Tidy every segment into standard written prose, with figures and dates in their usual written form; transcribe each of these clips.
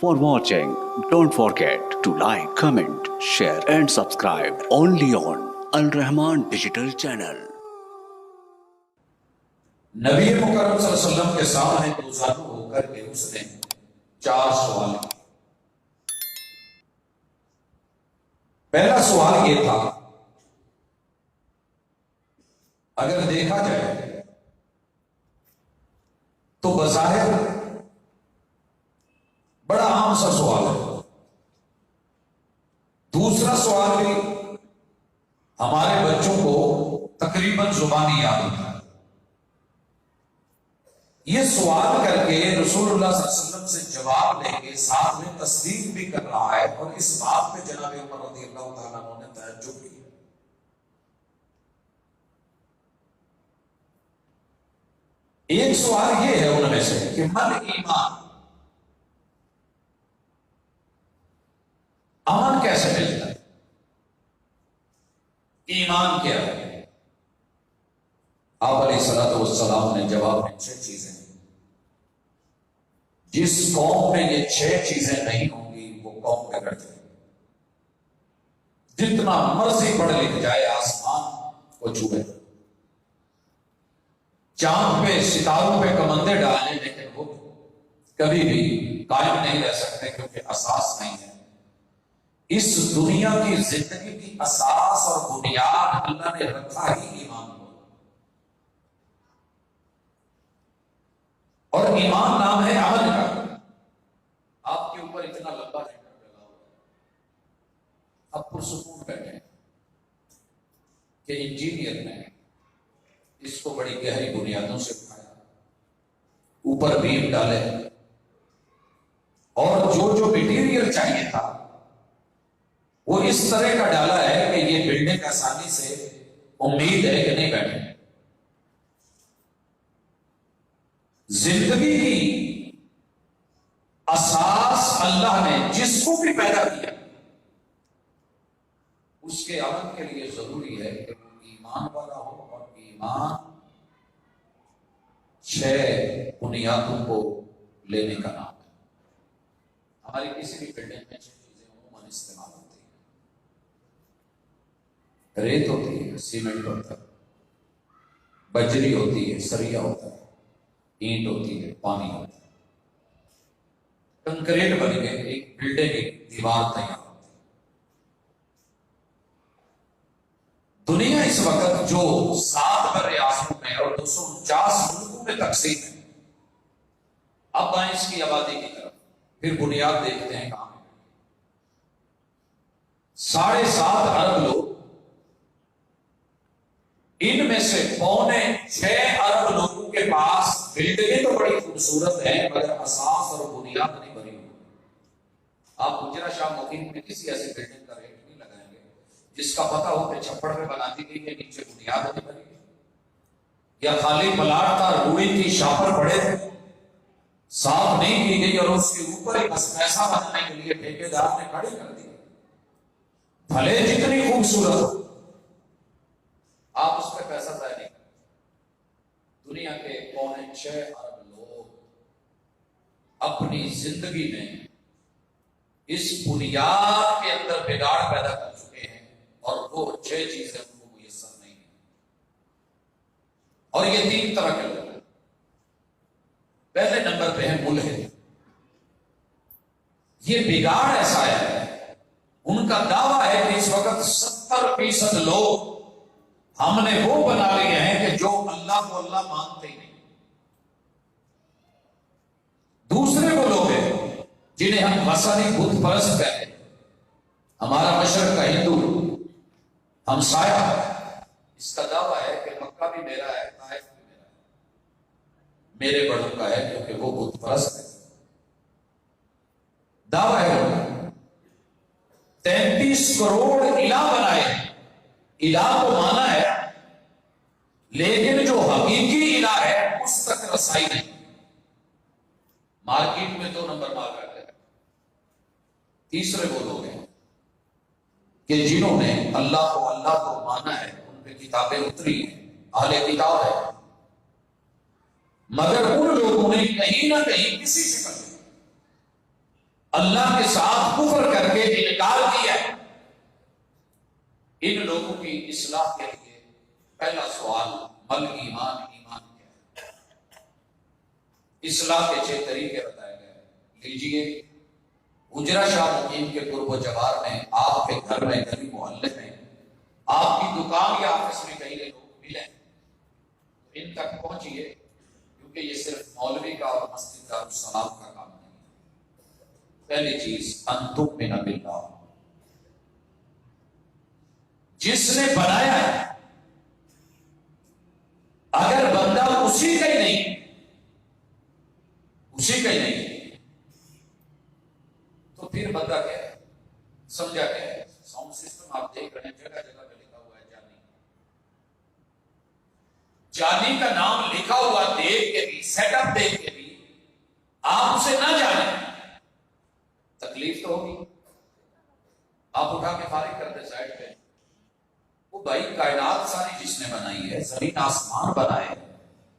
For watching, don't forget to like, comment, share and subscribe only on Al Rahman Digital Channel. نبی مکرم صلی اللہ علیہ وسلم کے سامنے روزانہ ہو کر کے اس نے 4 سوال کیے۔ پہلا سوال یہ تھا، اگر دیکھا جائے تو بظاہر بڑا عام سا سوال ہے۔ دوسرا سوال بھی ہمارے بچوں کو تقریباً زبانی یاد ہوتا ہے۔ یہ سوال کر کے رسول اللہ صلی اللہ علیہ وسلم سے جواب لے کے ساتھ میں تصدیق بھی کر رہا ہے، اور اس بات پہ جناب عمر رضی اللہ تعالیٰ عنہ نے تعجب کیا۔ ایک سوال یہ ہے ان میں سے کہ من ایمان، امن کیسے ملتا ہے، ایمان کیا ہے؟ آپ علیہ الصلوۃ والسلام نے جواب میں 6 چیزیں، جس قوم میں یہ 6 چیزیں نہیں ہوں گی وہ قوم بگڑ جائے گی۔ جتنا مرضی پڑھ لکھ جائے، آسمان کو چھوئے، چاند پہ ستاروں پہ کمندے ڈالیں، لیکن وہ کبھی بھی قائم نہیں رہ سکتے، کیونکہ اساس نہیں ہے۔ اس دنیا کی زندگی کی اساس اور بنیاد اللہ نے رکھا ہی ایمان کو، اور ایمان نام ہے عمل کا۔ آپ کے اوپر اتنا لمبا جھنڈا لگا ہوا ہے، اب پرسکون بیٹھے کہ انجینئر نے اس کو بڑی گہری بنیادوں سے اٹھایا، اوپر بیم ڈالے، اور جو مٹیریل چاہیے تھا وہ اس طرح کا ڈالا ہے کہ یہ بلڈنگ آسانی سے امید ہے کہ نہیں بیٹھے۔ زندگی کی اساس اللہ نے جس کو بھی پیدا کیا، اس کے عمل کے لیے ضروری ہے کہ وہ ایمان والا ہو، اور ایمان 6 بنیادوں کو لینے کا نام ہے۔ ہماری کسی بھی بلڈنگ میں 6 چیزیں عموماً استعمال ہوتی ہیں۔ ریت ہوتی ہے، سیمنٹ ہوتا ہے، بجری ہوتی ہے، سریا ہوتا ہے، اینٹ ہوتی ہے، پانی ہوتا ہے، کنکریٹ بن کے ایک بلڈنگ ایک دیوار تیار ہوتی ہے۔ دنیا اس وقت جو 7 بر اعظم میں اور 249 ملکوں میں تقسیم ہے، اب آئیں اس کی آبادی کی طرف، پھر بنیاد دیکھتے ہیں کہاں ہے۔ 7.5 ارب لوگ، ان میں سے 6.25 ارب لوگوں کے پاس بلڈنگیں تو بڑی خوبصورت ہیں، مگر اساس اور بنیاد نہیں بنی ہوئی۔ آپ گجرا شاہ مقیم میں کسی ایسی بلڈنگ کا ریٹ نہیں لگائیں گے جس کا پتہ ہو کہ چھپڑ میں بنا دی گئی ہے، نیچے بنیاد نہیں بنی ہے، یا خالی پلاٹ تھا، روئی تھی، شاپر پڑے تھے، صاف نہیں کی گئی، اور اس کے اوپر ایک پیسہ بنانے کے لیے ٹھیکیدار نے کھڑی کر دی۔ بھلے جتنی خوبصورت ہو، آپ اس پہ پیسہ ضائع نہیں کرتے۔ دنیا کے 6.25 ارب لوگ اپنی زندگی میں اس بنیاد کے اندر بگاڑ پیدا کر چکے ہیں، اور وہ 6 چیزیں ان کو میسر نہیں ہیں۔ اور یہ 3 طرح کے لوگ ہیں۔ پہلے نمبر پہ ہے ملحد۔ یہ بگاڑ ایسا ہے، ان کا دعویٰ ہے کہ اس وقت 70% لوگ ہم نے وہ بنا لیے ہیں کہ جو اللہ کو اللہ مانتے ہی نہیں۔ دوسرے وہ لوگ ہیں جنہیں ہم وثنی بت پرست کہتے ہیں۔ ہمارا مشرق کا ہندو ہمسایہ اس کا دعویٰ ہے کہ مکہ بھی میرا ہے، طائف بھی میرا ہے، میرے بڑوں کا ہے، کیونکہ وہ بت پرست ہے۔ دعویٰ ہے 33 کروڑ الہ بنائے ہیں، الہ کو مانا ہے، لیکن جو حقیقی الہ ہے اس تک رسائی نہیں۔ مارکیٹ میں 2 نمبر مار رہتے ہیں۔ تیسرے وہ لوگ ہیں کہ جنہوں نے اللہ کو مانا ہے، ان پہ کتابیں اتری ہیں، اہل کتاب ہے، مگر ان لوگوں نے کہیں نہ کہیں کسی شکل میں اللہ کے ساتھ کفر کر کے انکار کیا. ان لوگوں کی اصلاح کے لیے پہلا سوال مل ایمان، ایمان کیا ہے؟ اصلاح کے 6 طریقے بتائے گئے. لیجئے اجرا شاہ مقیم کے قرب و جوار میں، آپ کے گھر میں، گلی محلے میں، آپ کی دکان یا آفس میں کہیں لوگ ملیں، ان تک پہنچیے، کیونکہ یہ صرف مولوی کا اور مسجد کا السلام کا کام نہیں ہے. پہلی چیز ان تؤمن باللہ، جس نے بنایا ہے اگر بندہ اسی کا ہی نہیں تو پھر بندہ کیا ہے؟ سمجھا کیا ہے؟ ساؤنڈ سسٹم آپ دیکھ رہے ہیں جگہ جگہ پہ لکھا ہوا ہے جانی. جانی کا نام لکھا ہوا دیکھ کے بھی، سیٹ اپ دیکھ کے بھی آپ اسے نہ جانیں، تکلیف تو ہوگی. آپ اٹھا کے فارغ کر دیں سائڈ پہ. وہ بھائی کائنات ساری جس نے بنائی ہے، زمین آسمان بنائے،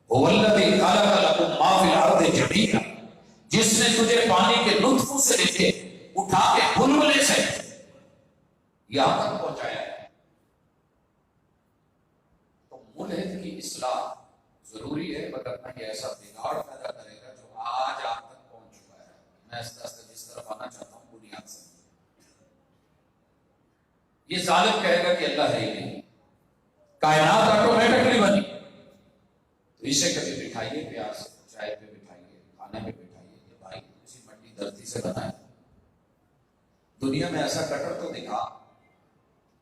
هو الذی خلق لکم ما فی الارض جميعا، جس نے تجھے پانی کے نطفوں سے لے کے اٹھا کے بلبلے سے یہاں تک پہنچایا ہے. تو ملحد کی اصلاح ضروری ہے، وگرنہ یہ ایسا بگاڑ پیدا کرے گا جو آج آپ تک پہنچ چکا ہے. میں جس طرف آنا چاہتا ہوں بنیاد سے. یہ ظالم کہے گا کہ اللہ ہے ہی نہیں، کائنات آٹومیٹکلی بنی، تو اسے کبھی بٹھائیے پیاس چائے پہ بٹھائیے، کھانے پہ بٹھائیے. یہ بھائی اسی مٹی دھرتی سے بنا ہے. دنیا میں ایسا کٹر تو دکھا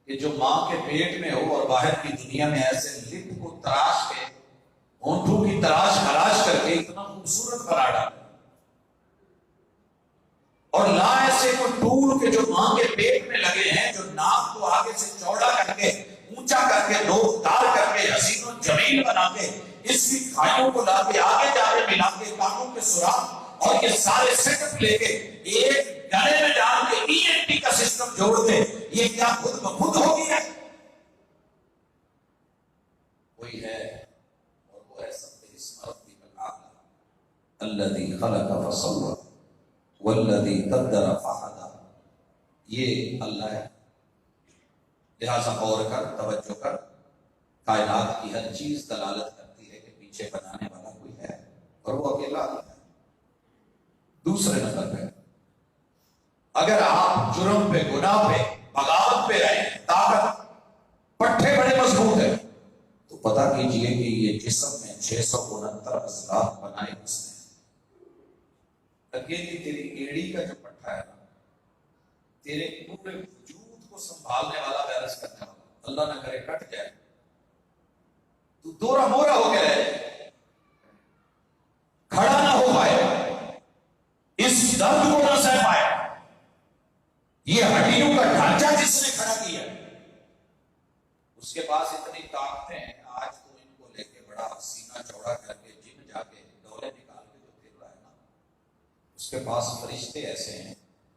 کہ جو ماں کے پیٹ میں ہو اور باہر کی دنیا میں ایسے لپ کو تراش کے، ہونٹوں کی تراش خراش کر کے اتنا خوبصورت بنا ڈالے، اور لا ایسے کو ٹول کے جو ماں کے پیٹ میں لگے ہیں، جو ناک کو آگے سے چوڑا کر کے، اونچا کر کے، نوک دار کر کے، حسین و جمیل بنا کے، اس کی کھائیوں کو لا کے آگے جا کے ملا کے، کانوں کے سوراخ اور یہ سارے سیٹ اپ لے کے ایک گلے میں ڈال کے ENT کا سسٹم جوڑ دے، یہ کیا خود بخود ہو گئی ہے؟ کوئی ہے، اور وہ ہے سب اسم ربک الاعلی الذی خلق فسوى والذی قدر فہدی. یہ اللہ ہے. لہذا غور کر، توجہ کر، کائنات کی ہر چیز دلالت کرتی ہے کہ پیچھے بنانے والا کوئی ہے، اور وہ اکیلا اللہ ہے. دوسرے نمبر پہ، اگر آپ جرم پہ، گناہ پہ، بغاوت پہ رہے، طاقت، پٹھے بڑے مضبوط ہیں، تو پتہ کیجئے کہ یہ جسم میں 669 اضلاع بنائے اس نے. اکیلی تیری ایڑی کا جو پٹھا ہے نا، تیرے پورے وجود کو سنبھالنے والا، بیلنس کرنے والا، اللہ نہ کرے کٹ جائے تو دورا مورا ہو کے رہ جائے، کھڑا نہ ہو پائے، اس درد کو نہ سہ پائے. یہ ہڈیوں کا ڈھانچہ جس نے کھڑا کیا اس کے پاس اتنی طاقتیں ہیں، آج تو ان کو لے کے بڑا سینہ چوڑا کر کے جم جا کے ڈولے نکال کے جو پھر رہا ہے نا، اس کے پاس فرشتے ایسے ہیں.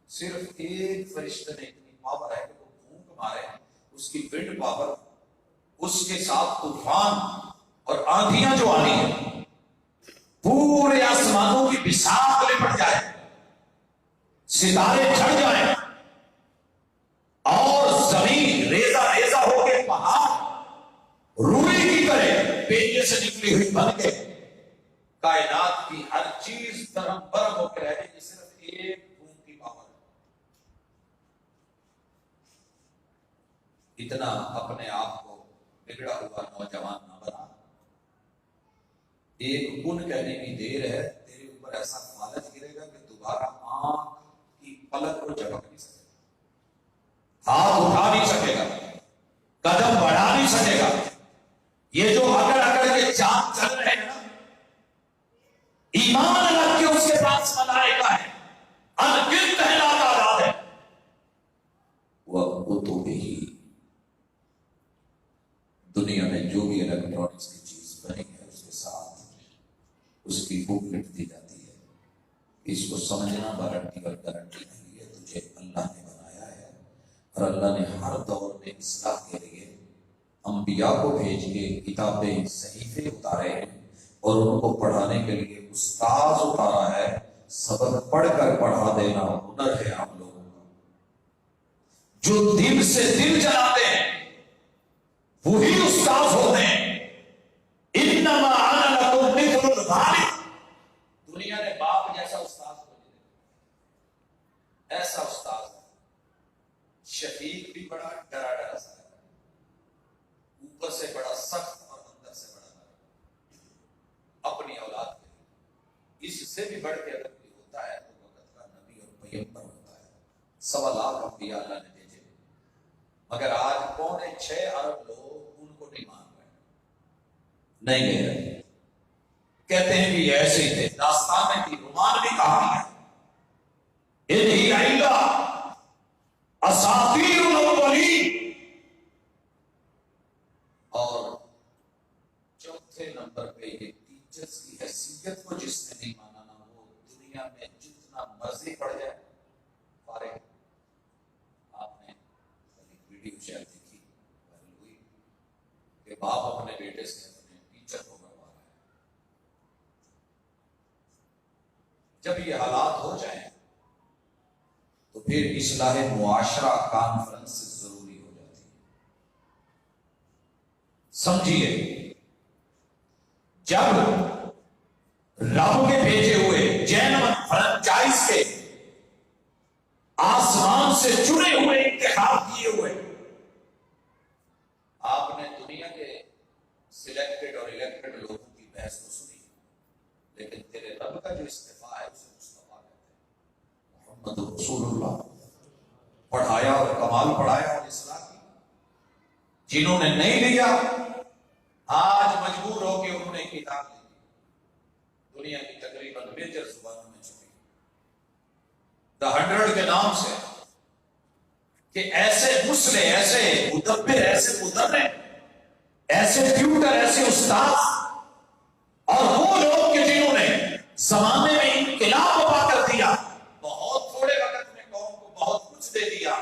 صرف ایک فرشتے نے اتنی پاور ہے کہ وہ پھونک مارے، اس کی ونڈ پاور، اس کے ساتھ طوفان اور آندھیاں جو آنی ہے، پورے آسمانوں کی بساط لپٹ جائے، ستارے جھڑ جائیں، اور زمین ریزہ ریزہ ہو کے پہاڑ روئی کی طرح پیجے سے نکلی ہوئی بن کے، کائنات کی ہر چیز درم برم ہو کے رہ گئی. صرف ایک بوند کی پاور ہے. اتنا اپنے آپ کو بگڑا ہوا نوجوان نہ بنا. ایک کن کہنے کی دیر ہے، تیرے اوپر ایسا فالج گرے گا کہ دوبارہ آنکھ کی پلک کو جھپک نہیں سکے، ہاتھ اٹھا نہیں سکے گا، قدم بڑھا نہیں سکے گا. یہ جو اکڑ اکڑ کے چاند چل رہے ہیں نا، ایمان رکھ کے اس کے پاس ملائکہ ہے، انگنت ہے، لاتعداد ہے. وَكُتُبِهِ، دنیا میں جو بھی الیکٹرانکس کی چیز بنی ہے اس کے ساتھ اس کی بک لکھ دی جاتی ہے. اس کو سمجھنا وارنٹی اور گارنٹی نہیں ہے، تجھے اللہ نے بنایا ہے، اور اللہ نے ہر دور میں اصلاح کے لیے انبیاء کو بھیج کے کتابیں، صحیفے اتارے ہیں، اور ان کو پڑھانے کے لیے استاذ اتارا ہے. سبق پڑھ کر پڑھا دینا ہنر ہے آپ لوگوں کا. جو دل سے دل جلاتے ہیں وہی استاد ہوتے ہیں. انما انا لکم مثل الغالب. دنیا نے باپ جیسا استاد کو نہیں دیکھا. ایسا استاد شفیق بھی بڑا ڈرا ڈرا سا ہے, اوپر سے بڑا سخت اور اندر سے بڑا نرم اپنی اولاد کے لیے. اس سے بھی بڑھ کے اگر کوئی ہوتا ہے تو وقت کا نبی اور پیغمبر ہوتا ہے. 1.25 لاکھ انبیاء اللہ نے بھیجے, مگر آج 6.25 ارب لوگ ان کو نہیں مان رہے, نہیں لے رہے. کہتے ہیں کہ یہ ایسے ہی تھے, داستان میں تھی, رومان بھی کہا ہے ان ہی الا اساطیر الاولین. اور چوتھے نمبر پہ یہ ٹیچرز کی حیثیت کو جس نے نہیں مانا نا, وہ دنیا میں جتنا مرضی پڑ جائے فارغ. آپ نے ایک ویڈیو شاید دیکھی وائرل ہوئی کہ باپ اپنے بیٹے سے اپنے ٹیچر کو کروا رہا ہے. جب یہ حالات ہو جائیں تو پھر اصلاح معاشرہ کانفرنس ضروری ہو جاتی ہے. سمجھیے, جب رب کے بھیجے ہوئے جینون فرنچائز کے آسمان سے چنے ہوئے انتخاب کیے ہوئے, آپ نے دنیا کے سلیکٹڈ اور الیکٹڈ لوگوں کی بحث تو سنی, لیکن تیرے رب کا جو استعفیٰ ہے اسے مصطفیٰ کہتے ہیں. محمد رسول اللہ پڑھایا اور کمال پڑھایا اور اصلاح کی. جنہوں نے نہیں لیا آج مجبور ہو کے انہوں نے کتاب لی, دنیا کی تقریباً میجر زبانوں میں چھپی, دا 100 کے نام سے, کہ ایسے مسلے, ایسے مدبر, ایسے مدرب, ایسے ٹیوٹر, ایسے استاد, اور وہ لوگ کہ جنہوں نے زمانے میں انقلاب برپا کر دیا, بہت تھوڑے وقت میں قوم کو بہت کچھ دے دیا.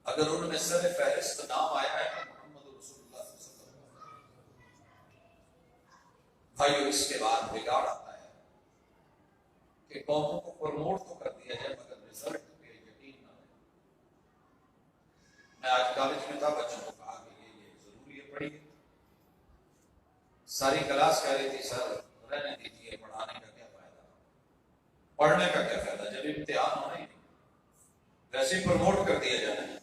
اگر ان میں سر فہرست نام آیا ہے تو محمد رسول اللہ صلی اللہ علیہ وسلم. بھائیو, اس کے بعد بگاڑ آتا ہے کہ قوموں کو پروموٹ تو کر دیا جائے مگر رزلٹ پہ یقین نہ رہے. میں آج کالج میں تھا, بچوں کو کہا کہ یہ ضروری ہے, پڑھیے. ساری کلاس کہہ رہی تھی سر رہنے دیجیے, پڑھانے کا کیا فائدہ, پڑھنے کا کیا فائدہ, جب امتحان ہونا ہی نہیں, ویسے ہی پروموٹ کر دیا جانا ہے.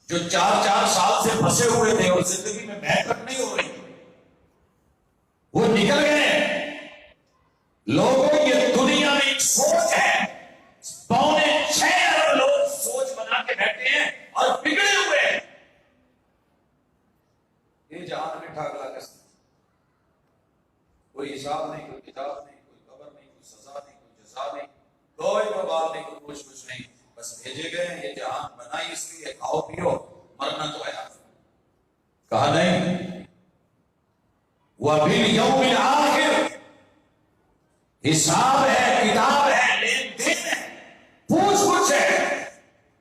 جو 4 سال سے پھنسے ہوئے تھے اور زندگی میں محنت نہیں ہو رہی وہ نکل گئے. لوگوں یہ دنیا میں ایک سوچ ہے, 6.25 ارب لوگ سوچ بنا کے بیٹھے ہیں اور بگڑے ہوئے ہیں. یہ جہان میں ٹھاکلا کس کوئی حساب نہیں, کوئی کتاب نہیں, کوئی خبر نہیں, کوئی سزا نہیں, کوئی جزا نہیں, کوئی وبال نہیں, کوئی کچھ نہیں, بس بھیجے گئے ہیں. یہ جہان بنائی اس لیے کھاؤ پیو, مرنا تو ہے. کہا نہیں, وَبِالْيَوْمِ الْآخِرِ, حساب ہے, کتاب ہے, لین دین ہے, پوچھ گچھ ہے,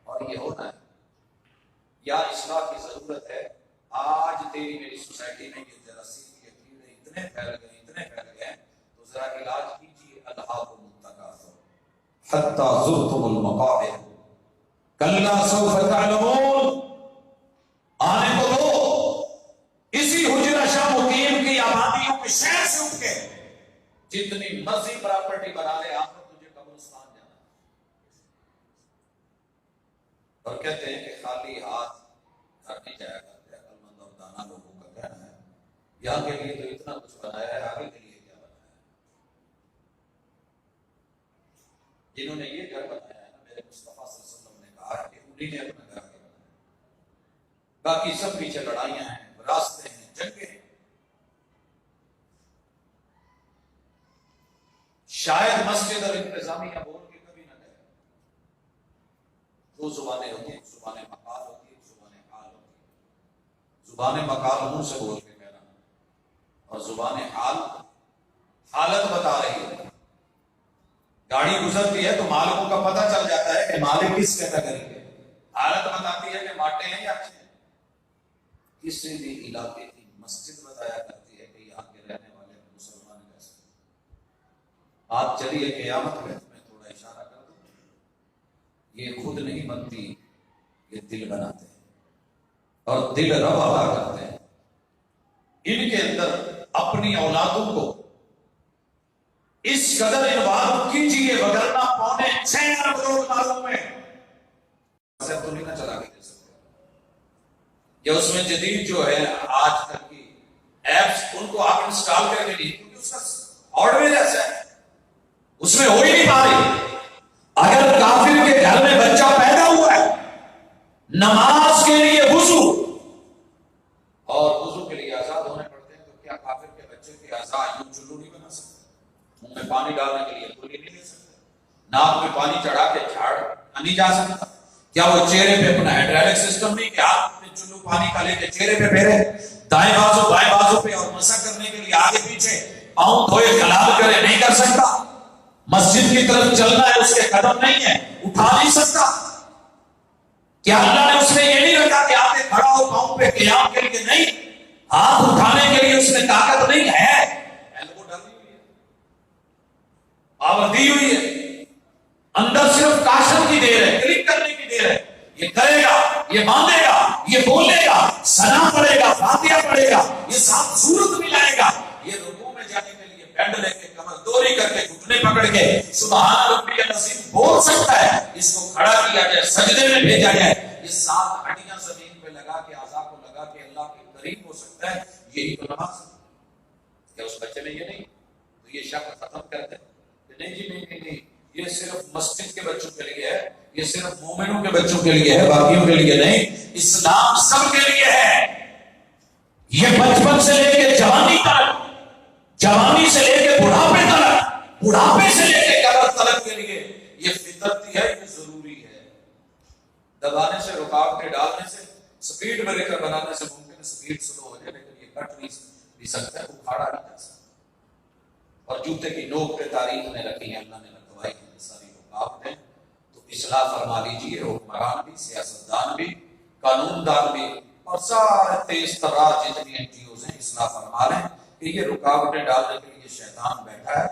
اور یہ ہونا ہے. یا اصلاح کی ضرورت ہے. آج تیری میری سوسائٹی میں یہ جراثیم, یہ کیڑے اتنے پھیل گئے, تو ذرا علاج کیجیے. الْحَاكُمُ التَّكَاثُرُ حَتَّى زُرْتُمُ الْمَقَابِرَ كَلَّا سَوْفَ تَعْلَمُونَ. آنے کو دو, اسی حجرہ شاہ مقیم کی آبادیوں کے شہر سے اٹھ کے جتنی مرضی پراپرٹی بنا لے, آپ نے تجھے قبرستان جانا. اور کہتے ہیں کہ خالی ہاتھ گھر نہیں جایا کرتے. عقل مند اور دانا لوگوں کا کہنا ہے یہاں کے لیے تو اتنا کچھ بنایا ہے, آگے کے لیے کیا بنایا ہے. جنہوں نے یہ گھر بنایا ہے نا, میرے مصطفیٰ صلی اللہ علیہ وسلم نے کہا ہے کہ انہی نے اپنا گھر آگے بنایا. باقی سب پیچھے لڑائیاں ہیں, راستے ہیں, جنگیں ہیں. شاید مسجد اور انتظامیہ بول کے کبھی نہ گئے. 2 زبانیں ہوتی ہیں, زبان مقال ہوتی ہے, زبان حال ہوتی ہے. زبان مقال منہ سے بول کے کہنا, اور زبان حال حالت بتا رہی ہے. گاڑی گزرتی ہے تو مالکوں کا پتہ چل جاتا ہے کہ مالک کس کیٹیگری کے. حالت بتاتی ہے کہ ماٹے ہیں یا اچھے ہیں. کسی بھی علاقے کی مسجد بتایا کرتی ہے کہ یہاں کے رہنے والے مسلمان کیسے. آپ چلیے قیامت میں تمہیں تھوڑا اشارہ کر دوں، یہ خود نہیں بنتی، یہ دل بناتے ہیں اور دل رب ہوا کرتے ہیں۔ ان کے اندر اپنی اولادوں کو اس قدر انوالو کیجیے، وگرنہ 6.25 ارب لوگ معلوم ہے سے تو نہیں نہ چلا کے دے سکتے، یا اس میں جدید جو ہے آج تک کی ایپس ان کو آپ انسٹال کر کے لیے، کیونکہ اس کا ہارڈ ویئر ایسا ہے اس میں ہو ہی نہیں پا رہی۔ اگر کافر کے گھر میں بچہ پیدا ہوا ہے، نماز کے لیے وضو اور وضو کے لیے آزاد ہونے پڑتے ہیں، تو کیا کافر کے بچے کے اعضاء یوں چلو نہیں بنا سکتے؟ منہ میں پانی ڈالنے کے لیے کھلی نہیں لے سکتے، ناک میں پانی چڑھا کے جھاڑ نہیں جا سکتا؟ کیا وہ چہرے پہ اپنا ہائیڈرالک سسٹم نہیں کہ ہاتھ میں چلو پانی کا لے کے چہرے پہ پھیرے، دائیں بازو بائیں بازو پہ، اور مسح کرنے کے لیے آگے پیچھے پاؤں دھوئے کلال کرے نہیں کر سکتا؟ مسجد کی طرف چلنا ہے، اس کے قدم نہیں ہے، اٹھا نہیں سکتا؟ کیا اللہ نے اس میں یہ نہیں رکھا کہ آپ نے کھڑا ہو پاؤں پہ قیام کے لیے؟ نہیں، ہاتھ اٹھانے کے لیے اس میں طاقت نہیں ہے، ایلبو ڈلی ہوئی ہے، پاور دی ہوئی ہے، اندر صرف کاشن کی دیر ہے، کلک کرنے کی دیر ہے، یہ کرے گا، یہ باندھے گا، یہ بولے گا، ثنا پڑے گا، فاتحہ پڑھے گا، یہ ساتھ صورت ملائے گا، یہ رکوع میں جانے کے لیے بینڈ لے کے کمر دوری کر کے گھٹنے پکڑ کے سبحان ربی العظیم بول سکتا ہے، اس کو کھڑا کیا جائے، سجدے میں بھیجا جائے، یہ 7 ہڈیاں زمین پہ لگا کے اعضاء کو لگا کے اللہ کے قریب ہو سکتا ہے، یہی تو نماز ہے۔ کیا اس بچے میں یہ نہیں؟ تو یہ شک ختم کر دیں کہ نہیں جی نہیں، یہ صرف مسجد کے بچوں کے لیے ہے، یہ صرف مومنوں کے بچوں کے لیے ہے، باقیوں کے لیے نہیں، اسلام سب کے لیے ہے۔ یہ بچپن سے لے کے جوانی تک، جوانی سے لے کے بڑھاپے تک، بڑھاپے سے لے کے قبر تلک کے لیے یہ فطرتی ہے، یہ ضروری ہے۔ دبانے سے، رکاوٹیں ڈالنے سے، سپیڈ بریکر بنانے سے ممکن ہے سپیڈ سلو ہو جائے، لیکن یہ کٹ نہیں سکتا ہے، اکھاڑا نہیں جا سکتا۔ اور جوتے کی نوک پہ تاریخ نے رکھی ہے، اللہ نے رکھوائی ہے ساری رکاوٹیں، تو اصلاح فرما لیجیے، حکمران بھی، سیاستدان بھی، قانون دان بھی، اور سارے تیز ترار جتنی این جی اوز ہیں، اصلاح فرما لیں کہ یہ رکاوٹیں ڈالنے کے لیے شیطان بیٹھا ہے،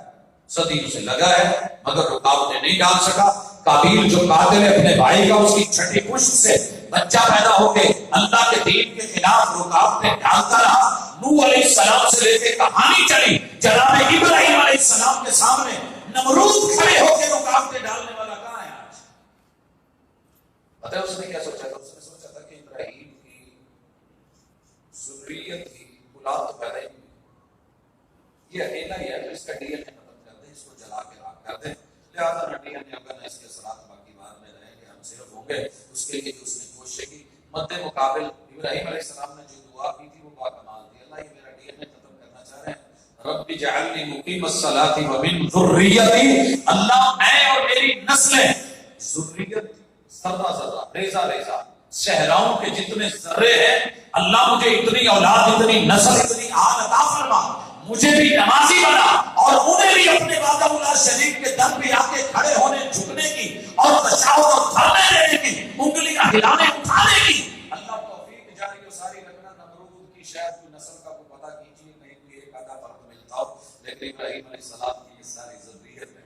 صدیوں سے لگا ہے، مگر رکاوٹیں نہیں ڈال سکا۔ قابیل جو قاتل ہے اپنے بھائی کا، اس کی چھٹی پشت سے بچہ پیدا ہو کے اللہ کے دین کے خلاف رکاوٹیں ڈالتا رہا۔ نوح علیہ السلام سے لے کے کہانی چلی، جناب ابراہیم علیہ السلام کے سامنے نمرود کھڑے ہو کے رکاوٹیں ڈالنے والا کہاں ہے آج؟ پتہ ہے اس نے کیا سوچا تھا؟ اس نے سوچا تھا کہ ابراہیم کی ذریت کی اولاد تو پیدا ہی نہیں، یہ اکیلا ہی ہے، تو اس کا ڈی این اے ختم کر دیں، اس کو جلا کے راکھ کر دیں، لہٰذا نہ ڈی این اے ہوگا نہ اس کے اثرات باقی بعد میں رہیں گے، ہم صرف ہوں گے۔ اس کے لیے اس نے کوشش کی، مد مقابل ابراہیم علیہ السلام نے جو دعا کی تھی وہ با کمال تھی، اللہ یہ میرا ڈی این اے ختم کرنا چاہ رہے ہیں، رب اجعلنی مقیم الصلاۃ ومن ذریتی، اللہ میں اور میری نسلیں، ذریت ذرہ ذرہ، ریزہ ریزہ، صحراؤں کے جتنے ذرے ہیں، اللہ مجھے اتنی اولاد، اتنی نسل، اتنی آل عطا فرما، مجھے بھی نمازی بنا، اور انہیں بھی اپنے وعدہ اللہ شریف کے در پہ آ کے کھڑے ہونے، جھکنے کی اور تشاور اور دھرنے دینے کی، انگلیاں ہلانے اٹھانے کی اللہ توفیق جاری و ساری رکھنا۔ نمرود کی شاید کوئی نسل کا کوئی پتہ کیجیے، کہیں کوئی ایک آدھا فرد ملتا ہو، لیکن ابراہیم علیہ السلام کی یہ ساری ذریت ہے،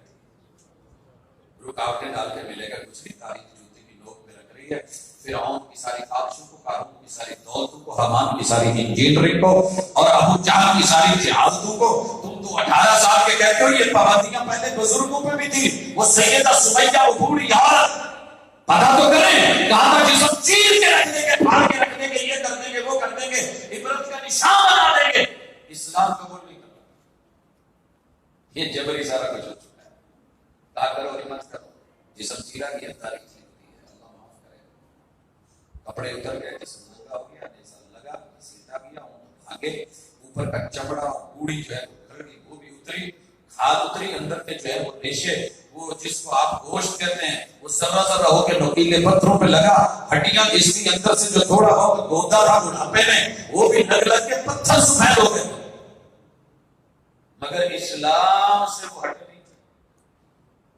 رکاوٹیں ڈال کے ملے گا کچھ نہیں۔ تاریخ جوتے کی نوک پہ رکھ رہی ہے، فرعون کی ساری خواہشوں کو، قارون کی ساری دولتوں کو، حامان کی ساری انجینئرنگ کو، اور ابو جہل کی ساری جہالتوں کو۔ تم تو 18 سال کے کہتے ہو، یہ پابندیاں پہلے بزرگوں پہ بھی تھی۔ وہ سیدہ سمیہ وہ بوڑھی عورت، پتا تو کریں، کہا تھا جسم چیر کے رکھ دیں گے، پھاڑ کے رکھ دیں گے، یہ کر دیں گے، وہ کر دیں گے، عبرت کا نشان بنا دیں گے، اسلام قبول نہیں کرتا۔ یہ جبری سارا کچھ ہو چکا ہے، کہا کرو ہمت کرو، جسم چیرا گیا، تاریخ لکھتی ہے، اللہ معاف کرے، کپڑے اتر گئے، جسم ننگا ہو گیا، نیزہ لگا، سیدھا گیا، آگے اوپر کا چمڑا، بوڑھی جو ہے وہ گھر گئی، وہ بھی اتری، کھاد اتری، اندر کے جو ہے وہ ریشے، وہ جس کو آپ گوشت کہتے ہیں، وہ ذرہ ذرہ ہو کے نوکیلے پتھروں پہ لگا، ہڈیاں اس کی اندر سے جو تھوڑا بہت گودا تھا بڑھاپے میں، وہ بھی لگ لگ کے پتھر سفید ہو گئے، مگر اسلام سے وہ ہٹ نہیں تھے۔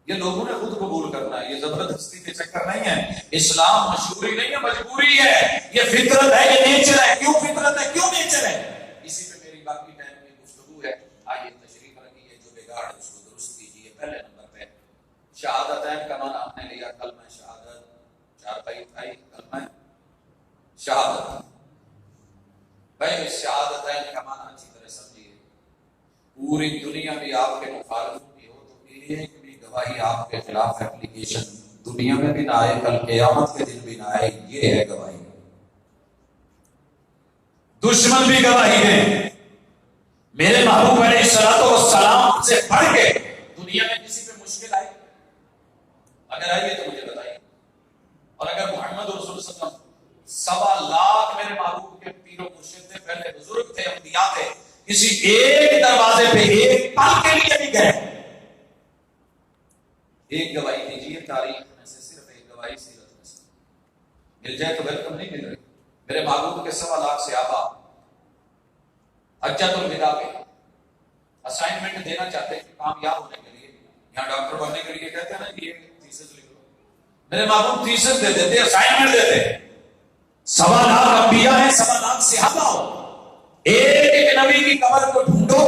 یہ لوگوں نے خود قبول کرنا ہے، یہ زبردستی کے چکر نہیں ہے، اسلام مشہوری نہیں ہے، مجبوری ہے، یہ فطرت ہے، یہ نیچر ہے۔ کیوں فطرت ہے، کیوں نیچر ہے؟ اسی پہ میری باقی ٹائم کی گفتگو ہے، آئیے تشریف رکھیے، جو بگاڑ ہے اس کو درست کیجیے، پہلے نمبر پہ شہادتین کا معنی ہم نے لیا کلمہ شہادت، چار بھائی تھائی کلمہ شہادت. بھائی شہادتین کا معنی اچھی طرح سمجھیے. پوری دنیا میں آپ کے مخالف بھی ہو تو ایک بھی گواہی آپ کے خلاف اپلیکیشن دنیا میں بھی نہ آئے، کل قیامت کے دن بھی نہ آئے. یہ ہے گواہی. دشمن بھی گواہی دیں میرے محبوب علیہ الصلوۃ والسلام سے پڑھ کے دنیا میں کسی پہ مشکل آئی؟ اگر آئی ہے تو مجھے بتائیے. اور اگر محمد رسول صلی اللہ علیہ وسلم 1.25 میرے محبوب کے پیر و مرشد تھے، پہلے بزرگ تھے، انبیاء تھے، کسی ایک دروازے پہ ایک پل کے لیے بھی گئے، ایک گواہی دیجیے تاریخ میں سے، صرف ایک گواہی سیرت میں سے مل جائے تو ویلکم نہیں مل رہی. میرے محبوب کے 1.25 لاکھ صحابہ حجۃ الوداع پہ اسائنمنٹ دینا چاہتے ہیں کامیاب ہونے کے لیے. یہاں ڈاکٹر بننے کے لیے کہتے ہیں نا یہ تھیسس لکھ لو، میرے محبوب تھیسس دے دیتے، اسائنمنٹ دیتے. 1.25 لاکھ انبیاء ہیں، 1.25 لاکھ صحابہ ہو، ایک ایک نبی کی قبر کو ڈھونڈو،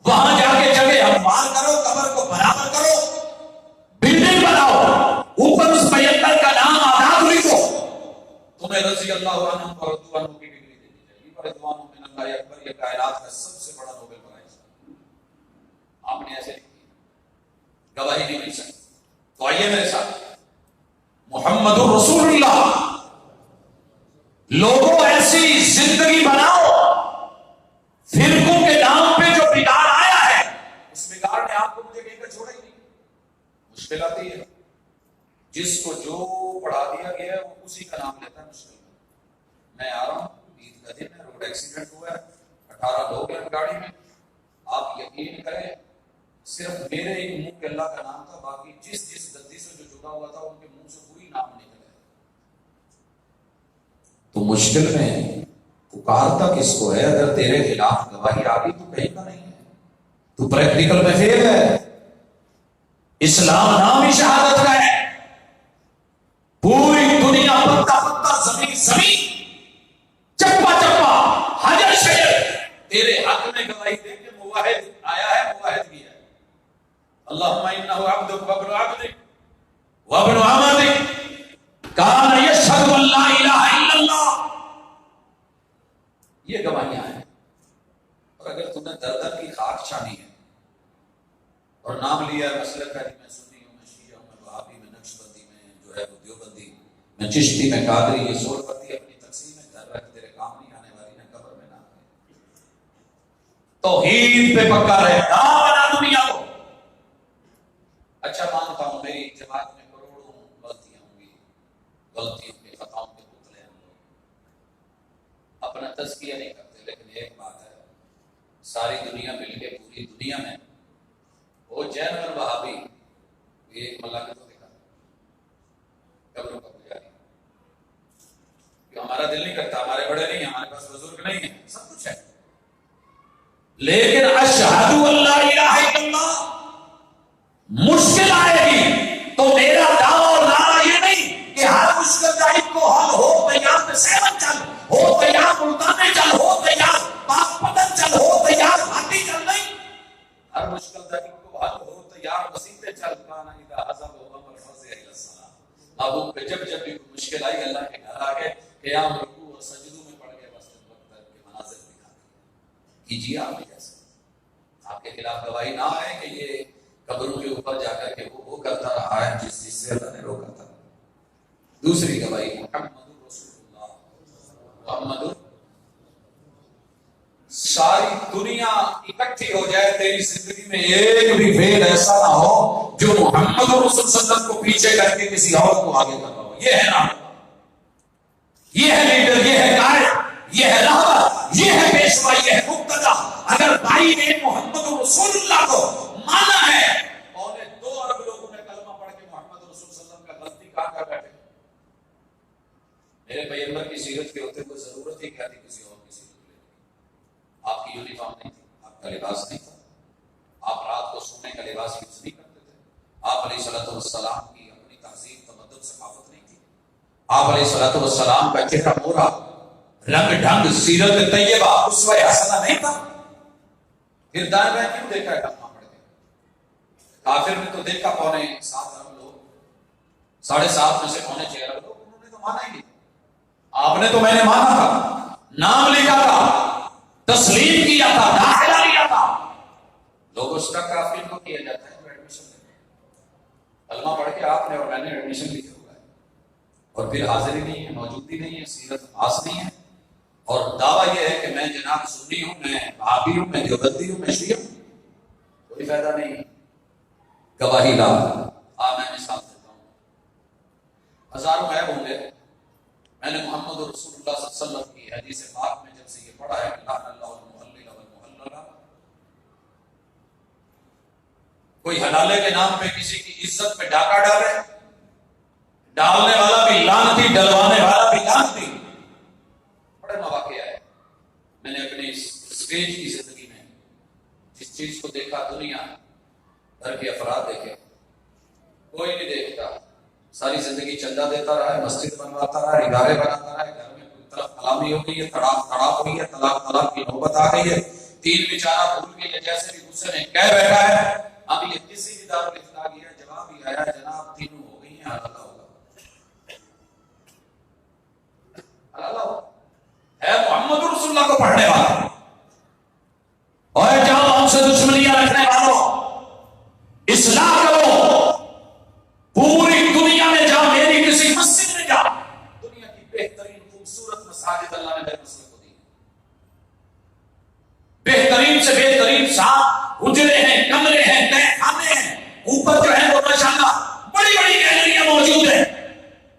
وہاں جا کے جگہ ہموار کرو، قبر کو برابر کرو، بلڈنگ بناؤ، اوپر اس پیغمبر کا نام آداب لکھو، تمہیں رضی اللہ عنہ اور رضوان عنہ کی ڈگری دے دی جائے گی. رضوان من اللہ اکبر، یہ کائنات کا سب سے بڑا نوبل پرائز. آپ نے ایسے لکھی گواہی نہیں مل سکتی. تو آئیے میرے ساتھ، محمد رسول اللہ. لوگوں ایسی زندگی بناؤ، فرقوں کے نام پہ جو بگاڑ آیا ہے اس بگاڑ نے آپ کو مجھے کہیں کا چھوڑا ہی نہیں. مشکل آتی ہے، جس کو جو پڑھا دیا گیا ہے وہ اسی کا نام لیتا ہے. مشکل میں آ رہا ہوں، عید کا دن ہے، روڈ ایکسیڈنٹ ہوا ہے، 18 لوگ ہیں گاڑی میں. آپ یقین کریں صرف میرے ایک منہ کے اللہ کا نام تھا، باقی جس جس گدی سے جو جڑا ہوا تھا ان کے منہ سے کوئی نام نہیں نکلا. تو مشکل میں پکارتا کس کو ہے؟ اگر تیرے خلاف گواہی آ گئی تو کہیں کا نہیں ہے، تو پریکٹیکل میں فیل ہے. اسلام نام ہی شہادت کا ہے. پوری دنیا پتا پتا، زمین زمین، چپا چپا، حجر شجر تیرے حق میں گواہی دے کے موحد آیا ہے، موحد بھی ہے. اللہم انہ عبدک وابن عبدک وابن عمدک کان یشہد ان لا الہ الا اللہ. یہ گواہیاں ہیں. اور اگر تم نے در در کی خاک چھانی ہے اور نام لیا ہے مسلک کا، میں سنی ہوں، میں شیعہ ہوں، میں وہابی، میں نقش بندی، میں جو ہے وہ دیوبندی، میں چشتی، میں قادری، یہ سور پتی اپنی تقسیم میں کر رکھ، تیرے کام نہیں آنے والی، نہ قبر میں نہ آنے. توحید پہ پکا رہے، نہ بنا دنیا کو. اچھا مانتا ہوں میری جماعت میں کروڑوں غلطیاں ہوں گی، غلطیوں کے خطاؤں کے پتلے ہم لوگ اپنا تزکیہ نہیں کرتے. لیکن ایک بات ہے، ساری دنیا مل کے پوری دنیا میں وہ جین اور وہابی ایک ملا نے تو دیکھا قبروں کا پجاری. کہ ہمارا دل نہیں کرتا، ہمارے بڑے نہیں ہیں، ہمارے پاس بزرگ نہیں ہیں، سب کچھ ہے، لیکن اشہد ان لا الہ الا اللہ مشکل آئے گی تو میرا دعویٰ اور نعرہ یہ نہیں کہ ہر مشکل دائب کو حل ہو تیار میں سیون چل، ہو تیار ملتانے چل، ہو تیار پاک پتن چل، ہو تیار بھاٹی چل. نہیں، ہر مشکل دائب کو حل ہو تیار مسیحے چل. کانا اذا حزب امر فزع الى الصلاۃ. ابو پہ جب جب بھی مشکل آئی اللہ کے گھر آ گئے، قیام رکوع اور سجدوں میں پڑ گئے، بس وقت کے مناظر دکھا کیجیے. آپ جیسے آپ کے خلاف گواہی نہ آئے کہ یہ قبروں کے اوپر جا کر کے وہ کرتا رہا ہے جس چیز سے اللہ نے روکا تھا. دوسری گواہی محمد رسول اللہ. محمد، ساری دنیا اکٹھی ہو جائے، تیری زندگی میں ایک بھی فعل ایسا نہ ہو جو محمد رسول صلی اللہ علیہ وسلم کو پیچھے کر کے کسی اور کو آگے کر رہا ہو. یہ ہے نا، یہ ہے لیڈر، یہ ہے قائد، یہ ہے رہبر، یہ ہے پیشوا، یہ ہے مقتدی. اگر بھائی نے محمد رسول اللہ کو مانا ہے، اور 2 ارب لوگوں نے کلمہ پڑھ کے محمد رسول صلی اللہ علیہ وسلم کا غلطی کہاں کر بیٹھے. میرے پیغمبر کی سیرت کے ہوتے کوئی ضرورت ہی کیا تھی کسی اور کی سیرت لینے کی؟ آپ کی یونیفارم نہیں تھی، آپ کا لباس نہیں تھا، آپ رات کو سونے کا لباس یوز نہیں کرتے تھے، آپ علیہ الصلوۃ والسلام کی اپنی تہذیب، تمدن، ثقافت نہیں تھی، آپ علیہ الصلوۃ والسلام کا چہرہ مورا، رنگ ڈھنگ، سیرت طیبہ، اسوہ حسنہ نہیں تھا. پھر دائیں بائیں کیوں دیکھا ہے کلمہ پڑھ کے؟ کافر نے تو دیکھا 7.25 ارب لوگ، 7.5 میں سے 6.25 ارب لوگ، انہوں نے تو مانا ہی نہیں. آپ نے تو میں نے مانا تھا، نام لکھا تھا، تسلیم کیا تھا، داخلہ لیا تھا. لوگ اس کا کافر کو کیا جاتا ہے جو ایڈمیشن لیتے ہیں. کلمہ پڑھ کے آپ نے اور میں نے ایڈمیشن لکھا ہوا ہے، اور پھر حاضری نہیں ہے، موجودگی نہیں ہے، سیرت پاس نہیں ہے، اور دعویٰ یہ ہے کہ میں جناب سنی ہوں، میں وہابی ہوں، میں دیوبندی ہوں، میں شیعہ ہوں. کوئی فائدہ نہیں. گواہی لا. میں مثال دیتا ہوں، ہزاروں غیب ہوں گے. میں نے محمد رسول اللہ صلی اللہ علیہ وسلم کی حدیث پاک میں جب سے یہ پڑھا ہے کہ لعن اللہ المحلل والمحللہ، کوئی حلالے کے نام پہ کسی کی عزت پہ ڈاکہ ڈالے، ڈالنے والا بھی لعنتی، ڈلوانے والا بھی لعنتی. بڑے مواقع ہے. میں نے اپنی اسٹیج کی زندگی میں جس چیز کو دیکھا، دنیا بھر کے افراد دیکھے، کوئی نہیں دیکھتا. ساری زندگی چندہ دیتا رہا ہے، مسجد بنواتا رہا ہے، ادارے بناتا رہا ہے، گھر میں کوئی طرف کلامی ہو گئی ہے، تڑاپ ہوئی ہے، طلاق کی نوبت آ گئی ہے، تین بیچارہ بھول گئی ہے، جیسے بھی غصے میں کہہ بیٹھا ہے. اب یہ کسی بھی دارالفتاء گیا، جواب ہی آیا جناب تینوں ہو گئی ہیں، حلالہ ہوگا. حلالہ ہوگا ہے محمد رسول اللہ کو پڑھنے والا. اور جاؤ ہم سے دشمنیاں رکھنے والوں، اصلاح کرو. پوری دنیا میں جا، میری کسی مسجد میں جا، دنیا کی بہترین خوبصورت مساجد اللہ نے میرے مسلک کو دی. بہترین سے بہترین صاحب حجرے ہیں، کمرے ہیں، تہہ خانے ہیں. اوپر جو ہے وہ ماشاءاللہ بڑی بڑی گیلریاں موجود ہیں،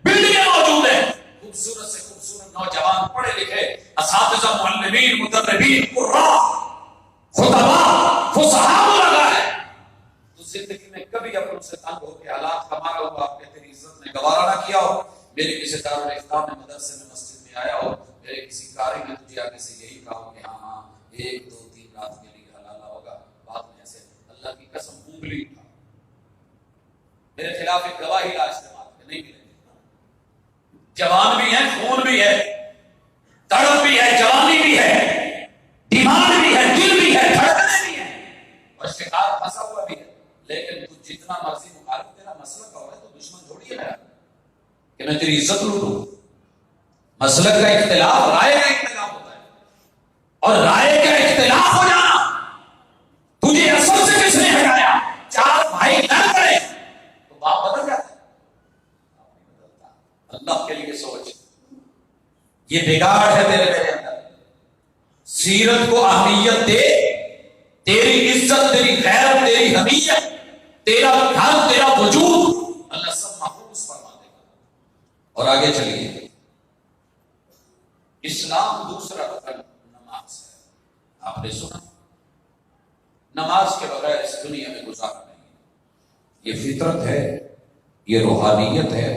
بلڈنگیں موجود ہیں. خوبصورت سے خوبصورت نوجوان پڑھے لکھے اساتذہ، معلمین، مدربین، قراء، خطباء، فصحاء لگا ہے. تو زندگی میں کبھی اپن سے تنگ ہو کے حالات کا مارا ہوا آپ نے تیری عزت نے گوارا نہ کیا ہو، میرے کسی دارالفتاء میں، مدرسے میں، مسجد میں آیا ہو، میرے کسی قاری نے تجھے آگے سے یہی کہا ہو کہ ہاں 1 2 3 رات کے لیے حلالہ ہوگا، بعد میں ایسے اللہ کی قسم انگلی اٹھا میرے خلاف ایک گواہی لا استعمال کے نہیں ملے. جوان بھی ہے، خون بھی ہے، تڑپ بھی ہے، جوانی بھی ہے، ڈیمانڈ بھی ہے، دل بھی ہے، دھڑکنے بھی ہے، اور شکار پھنسا ہوا بھی ہے. لیکن تو جتنا مرضی مخالف تیرا مسلک کا ہو ہے تو دشمن تھوڑی ہے کہ میں تیری عزت لوٹوں. مسلک کا اختلاف رائے کا اختلاف ہوتا ہے، اور رائے کا اختلاف ہو جانا تجھے اصل سے کس نے ہٹایا؟ 4 بھائی لڑ پڑے تو باپ بدل جاتا ہے. اللہ کے لیے سوچ، یہ بگاڑ ہے تیرے میرے اندر. سیرت کو اہمیت دے، تیری عزت، تیری غیرت، تیری حمیت، تیرا گھر، تیرا وجود اللہ سب محفوظ فرما دے گا. اور آگے چلیے، اسلام دوسرا رکن نماز ہے. آپ نے سنا، نماز کے بغیر اس دنیا میں گزارا نہیں. یہ فطرت ہے، یہ روحانیت ہے.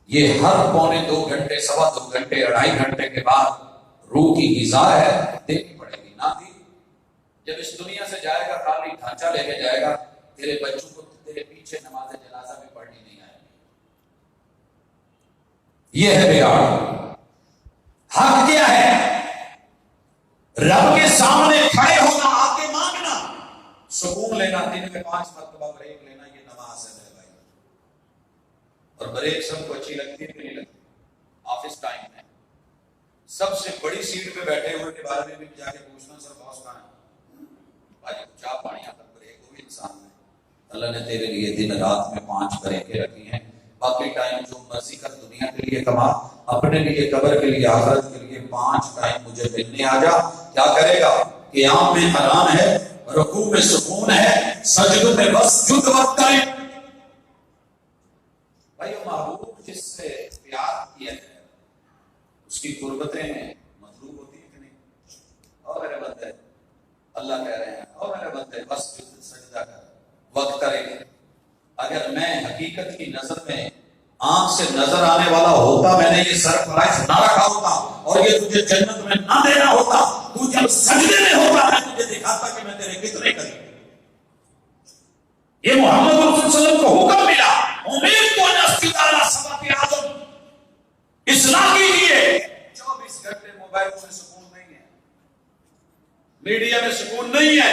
یہ ہر 2.25 گھنٹے، 2.25 گھنٹے، 2.5 گھنٹے کے بعد روح کی غذا ہے، دینی پڑے گی. نہ دی جب اس دنیا سے جائے گا، خالی ڈھانچہ لے کے جائے گا. تیرے بچوں کو تیرے پیچھے نماز جنازہ بھی پڑھنی نہیں آئے گی. یہ ہے بگاڑ. حق کیا ہے؟ رب کے سامنے کھڑے ہونا، آگے مانگنا، سکون لینا، دن میں 5 مرتبہ بریک لینا، یہ نماز ہے میرے بھائی. اور بریک سب کو اچھی لگتی ہے کہ نہیں لگتی؟ آفس ٹائم میں سب سے بڑی سیٹ پہ بیٹھے ہوئے کے بارے میں بھی جا کے پوچھنا، سر باس کہاں ہے؟ بھائی چاہ پانی آتا بریک ہوئی انسان میں. اللہ نے تیرے لیے دن رات میں 5 بریکیں رکھی ہیں. باقی ٹائم جو مرضی کر، دنیا کے لیے کما، اپنے لیے، قبر کے لیے، آخرت کے لیے 5 ٹائم مجھے ملنے آ جا. کیا کرے گا؟ قیام میں حرام ہے، رکوع میں سکون ہے، سجدوں میں بس جد وقت کرے. بھائی وہ محبوب جس سے پیار کیا ہے اس کی قربتیں مطلوب ہوتی ہیں کہ نہیں؟ اور میرے بندے، اللہ کہہ رہے ہیں، اور میرے بندے بس سجدہ کر، وقت کرے گا. اگر میں حقیقت کی نظر میں آنکھ سے نظر آنے والا ہوتا، میں نے یہ سرپرائز نہ رکھا ہوتا اور یہ تجھے جنت میں نہ دینا ہوتا. تو جب سجدے میں ہوتا میں تجھے دکھاتا کہ میں تیرے کتنے قریب. یہ محمد صلی اللہ علیہ وسلم کو حکم ملا، امید کو نسجد علی صفات اعظم، اصلاح کیجیے. 24 گھنٹے موبائل سے سکون نہیں ہے، میڈیا میں سکون نہیں ہے،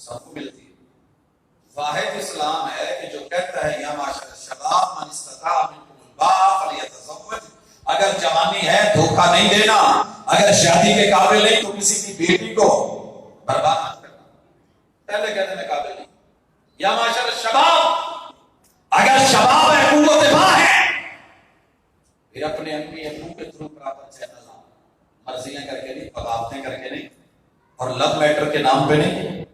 سب کو ملتی ہے. واحد اسلام ہے کہ جو کہتا ہے یا معاشر الشباب من استطاع منکم الباء فلیتزوج. اگر جوانی ہے دھوکہ نہیں دینا، اگر شادی کے قابل نہیں تو کسی کی بیٹی کو برباد مت کرنا. پہلے کہتے میں قابل نہیں. یا معاشر الشباب، اگر شباب ہے قوت باں ہے، پھر اپنے امی ابو کے تھرو پراپر چینل آؤ. مرضیاں کر کے نہیں، بغاوتیں کر کے نہیں، اور لو میٹر کے نام پہ نہیں.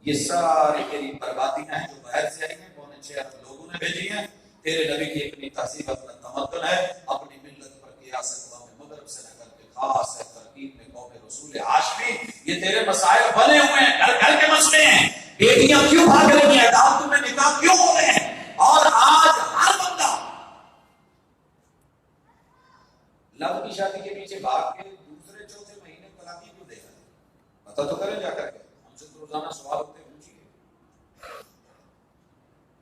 یہ ساری تیری بربادیاں ہیں جو باہر سے آئی ہیں، 6 ارب لوگوں نے بھیجی ہیں. تیرے نبی کی اپنی تہذیب، اپنا تمدن ہے، اپنی ملت پر قیاس اقوام مغرب سے نقل کے خاص ہے ترکیب میں قوم رسول ہاشمی. یہ تیرے مسائل بنے ہوئے ہیں، گھر گھر کے مسئلے ہیں. بیٹیاں کیوں بھاگ رہی ہیں، عدالتوں میں نکاح کیوں ہو رہے ہیں، اور آج ہر بندہ لو کی شادی کے پیچھے بھاگ کے دوسرے چوتھے مہینے طلاقی کیوں دے گا؟ پتہ تو کریں جا کر کے. ہم سے تو روزانہ سوال ہوتے ہیں، پوچھیے.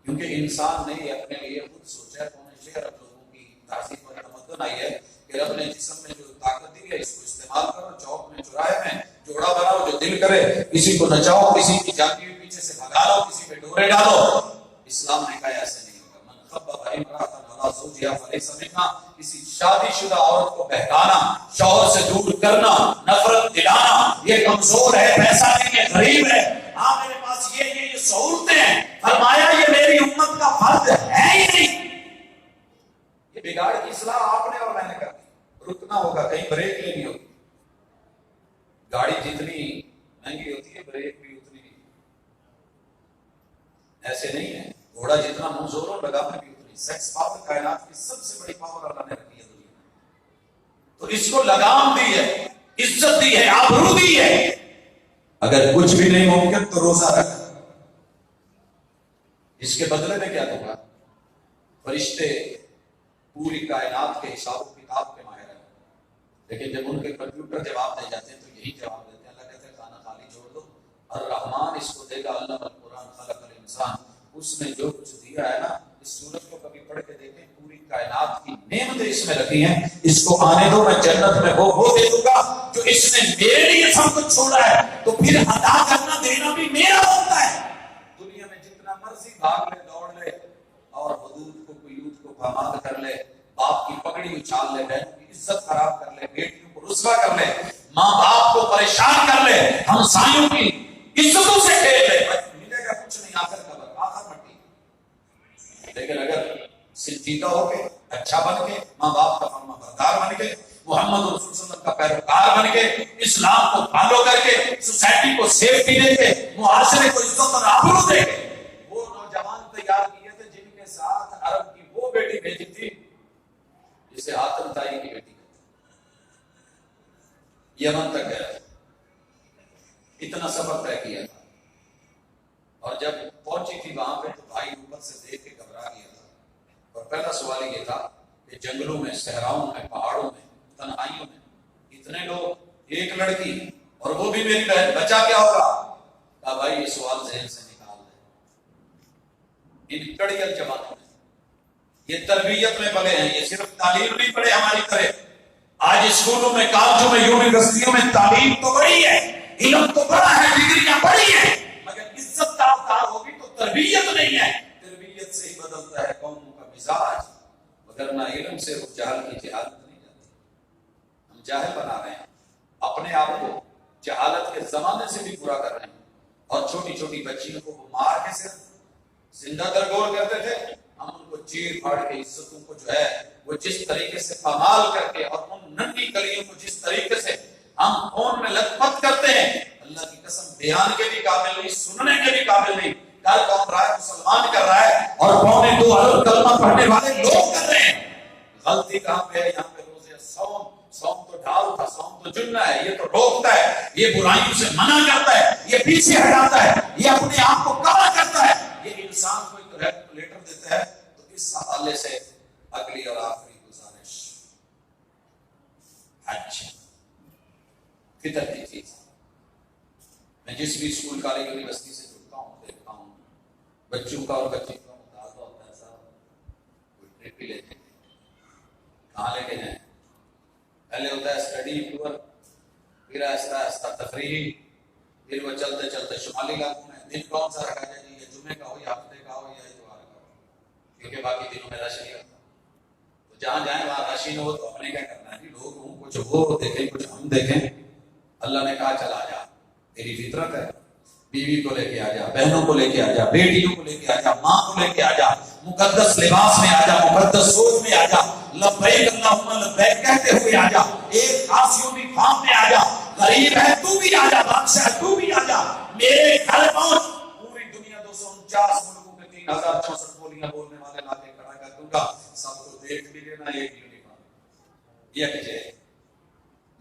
کیونکہ انسان نے اپنے لیے خود سوچا ہے. 6 ارب لوگوں کی تہذیب اور تمدن آئی ہے کہ رب نے جسم میں جو طاقت دی ہے اس کو استعمال کرو. چوک میں چوراہے میں جوڑا بناؤ جو دل کرے، کسی کو نچاؤ، کسی کی جاتی ہوئی پیچھے سے بھگا لو، کسی پہ ڈورے ڈالو. اسلام نے کہا ایسے نہیں ہوگا. من خبب امرأة علی زوجہا فلیس منا. کسی شادی شدہ عورت کو بہکانا، شوہر سے دور کرنا، نفرت دلانا، یہ کمزور ہے، پیسہ نہیں ہے، غریب ہے، ہاں میرے پاس یہ سہولتیں ہیں. فرمایا یہ میری امت کا فرض ہے ہی نہیں. یہ بگاڑ کی اصلاح آپ نے اور میں نے کر دی. رکنا ہوگا، کہیں بریک لینی ہوگی. گاڑی جتنی مہنگی ہوتی ہے بریک بھی اتنی. ایسے نہیں ہے. گھوڑا جتنا منہ زوروں لگانا بھی اتنی. سیکس پاور کائنات کی سب سے بڑی پاور اللہ نے رکھی ہے دنیا میں، تو اس کو لگام دی ہے، عزت دی ہے، آبرو دی ہے. اگر کچھ بھی نہیں ممکن تو روزہ رکھ. اس کے بدلے میں کیا دوں گا؟ فرشتے پوری کائنات کے حساب و کتاب کے ماہر ہیں، لیکن جب ان کے کمپیوٹر جواب دے جاتے ہیں تو یہی جواب دیتے ہیں. اللہ کہتے ہیں کھانا خالی چھوڑ دو، الرحمان اس کو دے گا. اللہ القرآن خلق الانسان، اس نے جو کچھ دیا ہے نا، اس سورج کو کبھی پڑھ کے دیکھیں، پوری کائنات کی نعمتیں اس میں رکھی ہیں. اس کو آنے دو، میں جنت میں وہ دے دوں گا جو اس نے میرے لیے سب کچھ چھوڑا ہے. تو پھر ادا کرنا دینا بھی میرا ہوتا ہے. دنیا میں جتنا مرضی بھاگ لے، دوڑ لے، اور حدود کو قیود کو پامال کر لے، باپ کی پگڑی اچھال لے، بہنوں کی عزت خراب کر لے، بیٹیوں کو رسوا کر لے، ماں باپ کو پریشان کر لے، ہمسایوں کی عزتوں سے کھیل لے، ملے گا کچھ نہیں. آخر قبر، آخر مٹی. لیکن اگر سنجیدہ ہو کے، اچھا بن کے، ماں باپ کا فرما بردار بن کے، محمد رسول صلی اللہ علیہ وسلم کا پیروکار بن کے، اسلام کو فالو کر کے، سوسائٹی کو سیفٹی دے کے، معاشرے کو عزت اور آبرو دے کے، وہ نوجوان تیار کیے تھے جن کے ساتھ عرب کی وہ بیٹی بھیجی تھی جسے حاتم طائی کی بیٹی کہتے ہیں. یمن تک گیا، اتنا سفر طے کیا تھا، اور جب پہنچی تھی وہاں پہ تو بھائی اوپر سے دیکھ کے گھبرا گیا تھا. اور پہلا سوال یہ تھا کہ جنگلوں میں، صحراؤں میں، پہاڑوں میں، تنہائیوں میں اتنے لوگ، ایک لڑکی، اور وہ بھی میری بہن، بچا کیا ہوگا؟ کہا بھائی یہ سوال ذہن سے نکال دیں. ان کڑیل جماعتوں میں یہ تربیت میں پڑے ہیں، یہ صرف تعلیم نہیں پڑے ہماری طرح. آج اسکولوں میں، کالجوں میں، یونیورسٹیوں میں تعلیم تو بڑی ہے، علم تو بڑا ہے، ڈگریاں بڑی ہیں، مگر عزت کا اوتار ہوگی تو تربیت نہیں ہے. تربیت سے ہی بدلتا ہے قوموں کا مزاج، مگر نہ علم سے وہ جہل کی جہالت نہیں جاتی. ہم جاہل بنا رہے ہیں، اپنے آپ کو جہالت کے زمانے سے بھی پورا کر رہے ہیں. اور چھوٹی چھوٹی بچیوں کو وہ مار کے صرف زندہ درگور کرتے تھے، ہم ان کو چیر پھاڑ کے عزتوں کو جو ہے وہ جس طریقے سے پامال کر کے، اور ان ننھی کلیوں کو جس طریقے سے ہم فون میں لت پت کرتے ہیں، اللہ کی قسم بیان کے بھی قابل نہیں، سننے کے بھی قابل نہیں. کل کون رہا ہے؟ مسلمان کر رہا ہے، اور 2.25 ارب کلمہ پڑھنے والے لوگ کر رہے ہیں. غلطی کہاں پہ ہے؟ یہاں پہ روزے سوم تو ڈھال تھا، سوم تو جنہ ہے، یہ تو روکتا ہے، یہ برائیوں سے منع کرتا ہے، یہ پیچھے ہٹاتا ہے، یہ اپنے آپ کو کڑا کرتا ہے، یہ انسان کو ایک ریگولیٹر دیتا ہے. تو اس حوالے سے اگلی اور آخری گزارش، حج فطر کی چیز. میں جس بھی اسکول، کالج، یونیورسٹی سے جڑتا ہوں، دیکھتا ہوں بچوں کا اور بچوں کا مطالبہ ہوتا ہے صاحب کوئی ٹرپ ہی لیتے ہیں. کہاں لے کے جائیں؟ پہلے ہوتا ہے اسٹڈی ٹور، پھر آہستہ آہستہ تفریحی، پھر وہ چلتے چلتے شمالی علاقوں میں دن کون سا رکھا جائے جی، یہ جمعے کا ہو یا ہفتے کا ہو یا اتوار کا ہو، کیونکہ باقی دنوں میں رش نہیں ہوتا. تو جہاں جائیں وہاں رش ہی نہ ہو تو ہم نے کیا کرنا ہے جی، لوگ ہوں کچھ وہ دیکھیں کچھ ہم دیکھیں. اللہ نے کہا چلا جا، تیری فطرت ہے، بیوی کو لے کے آ جا، بہنوں کو لے کے آ جا، بیٹیوں کو لے کے آ جا، ماں کو لے کے آ جا، مقدس لباس میں آ جا، مقدس سوچ میں آ جا، لبیک اللہم لبیک کہتے ہوئے آ جا، ایک خاص یونیفارم میں آ جا. غریب ہے تو بھی آ جا، بادشاہ تو بھی آ جا، میرے گھر پہنچ. پوری دنیا 249 ملکوں میں 3064 بولیاں بولنے والے لا کے کھڑا کر دوں گا، سب کو دیکھ بھی لینا ایک یونیفارم. یہ کیجئے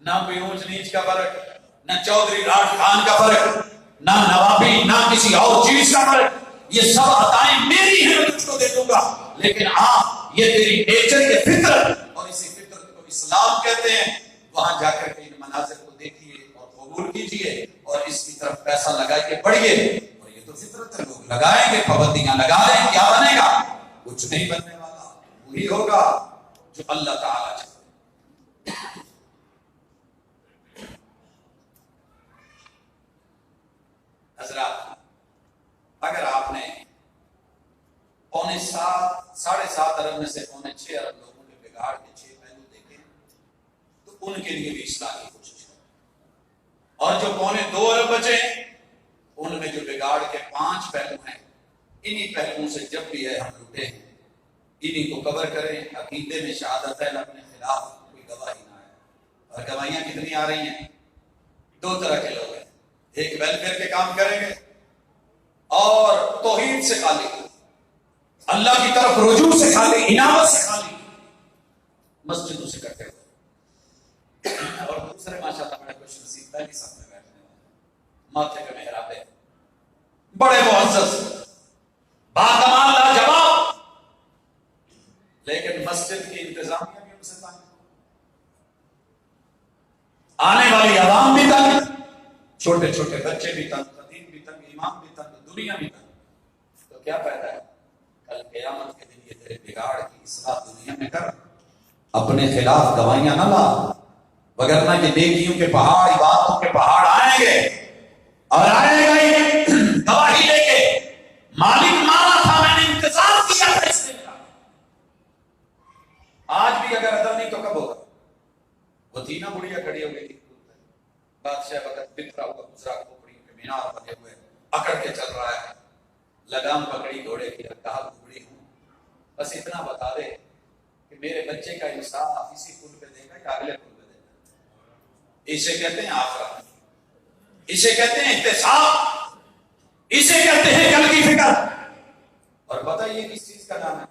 نہ کوئی اونچ نیچ کا فرق، نہ چودھری راٹھ خان کا فرق، نہ نوابی، نہ کسی اور چیز کا فرق. یہ سب عطائیں میری ہیں، میں تجھ کو دے دوں گا. لیکن ہاں یہ تیری نیچر یہ فطرت، اور اسی فطرت کو اسلام کہتے ہیں. وہاں جا کر کے ان مناظر کو دیکھیے اور قبول کیجیے اور اس کی طرف پیسہ لگا کے بڑھیے. اور یہ تو فطرت ہے، لوگ لگائیں گے، پابندیاں لگا دیں، کیا بنے گا؟ کچھ نہیں بننے والا. وہی ہوگا جو اللہ تعالیٰ چاہتے. حضرات، اگر آپ نے 7.5 ارب میں سے 6.25 ارب لوگوں کے بگاڑ کے 6 پہلو دیکھیں تو ان کے لیے بھی اصلاح کی کوشش کریں. اور جو 2.25 ارب بچے ان میں جو بگاڑ کے 5 پہلو ہیں، انہی پہلوؤں سے جب بھی ہے ہم لٹے ہیں انہی کو کور کریں. عقیدے میں شہادت ہے، اپنے خلاف کوئی گواہی نہ آئے. اور گواہیاں کتنی آ رہی ہیں؟ 2 طرح کے لوگ ہیں. ایک ویلفیئر کے کام کریں گے اور توحید سے خالی، اللہ کی طرف رجوع سے خالی، عنابت سے خالی، مسجدوں سے کرتے ہوئے. اور دوسرے ماشاءاللہ بڑے خوش نصیب پہلی صف میں بیٹھنے والے، ماتھے پہ محراب ہے، بڑے معزز، باکمال لاجواب، لیکن مسجد کی انتظامیہ بھی ان سے تنگ، آنے والی عوام بھی تنگ، چھوٹے چھوٹے بچے بھی تنگ، خطیب بھی تنگ، امام بھی تنگ، دنیا بھی تنگ. تو کیا فائدہ ہے؟ کل قیامت کے دن یہ تیرے بگاڑ کی اصلاح دنیا میں کر، اپنے خلاف گواہیاں نہ لا، وگرنہ یہ نیکیوں کے پہاڑ، عبادتوں کے پہاڑ آئیں گے اور آئے گا ہی گواہی لے کے. مالک مارا تھا، میں نے انتظار کیا تھا اس دن کا. آج بھی اگر ادب نہیں تو کب ہوگا؟ وہ تھی نا بڑھیا کھڑی ہو گئی تھی، بادشاہ وقت بکھرا ہوا گزرا، کھوپڑیوں کے مینار بنے ہوئے، اکڑ کے چل رہا ہے، لگام پکڑی گھوڑے کی، کہا کھوپڑی ہوں بس اتنا بتا دے کہ میرے بچے کا انصاف اسی پل پہ دے گا یا اگلے پل پہ دے گا. اسے کہتے ہیں آخرت، اسے کہتے ہیں احتساب، اسے کہتے ہیں کل کی فکر. اور پتہ یہ کس چیز کا نام ہے؟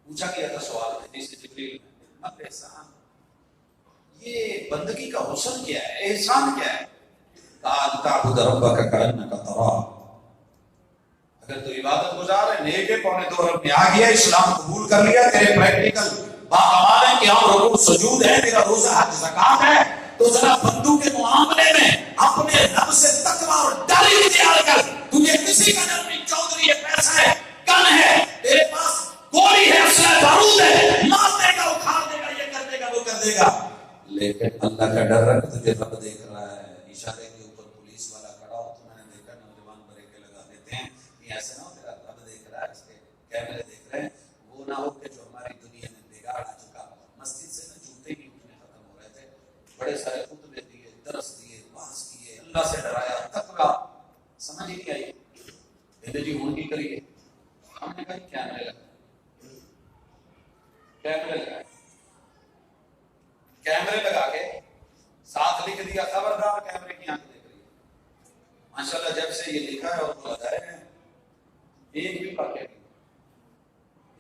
پوچھا گیا تھا سوال حدیث جبریل میں، خدمت احسان، یہ بندگی کا حسن کیا ہے، احسان کیا ہے؟ تعبد ربک کأنک تراہ. اگر تو عبادت گزار ہے، نیک ہے، 2.25 ارب میں آ گیا، اسلام قبول کر لیا، تیرے پریکٹیکل باکمال ہے کہ ہم رکوع سجود ہے، تیرا روزہ حج زکات ہے، تو ذرا بندوں کے معاملے میں اپنے رب سے تقویٰ اور ڈر اختیار کر. تجھے کسی کا ڈر نہیں، چودھری ہے، پیسہ ہے، گن ہے، تیرے پاس گولی ہے، اسلحہ بارود ہے، مار دے گا، اکھاڑ دے گا، یہ کر دے گا، وہ کر دے گا. لیکن اللہ کا ڈر رکھ، تجھے رب دیکھ رہا ہے. اشارے کے اوپر پولیس والا کھڑا ہو تو میں نے دیکھا نوجوان بریکے لگا دیتے ہیں، یہ ایسے نہ ہو تیرا رب دیکھ رہا ہے، اس کے کیمرے دیکھ رہے ہیں، وہ نہ ہو کہ جو ہماری دنیا میں بگاڑ آ چکا. مسجد سے نہ جوتے بھی اٹھنے ختم ہو رہے تھے، بڑے سارے خطبے دیے، درس دیے، واعظ کیے، اللہ سے ڈرایا، تقویٰ سمجھ ہی نہیں آئی. کہتے جی ہوں کی کریے، ہم نے کہا کیمرے لگا، کیمرے لگائے، کیمرے لگا کے ساتھ لکھ دیا خبردار کیمرے کی آنکھ دیکھ رہی ہے. ماشاءاللہ جب سے یہ لکھا ہے اور وہ لگائے ہیں، ایک بھی واقعہ نہیں،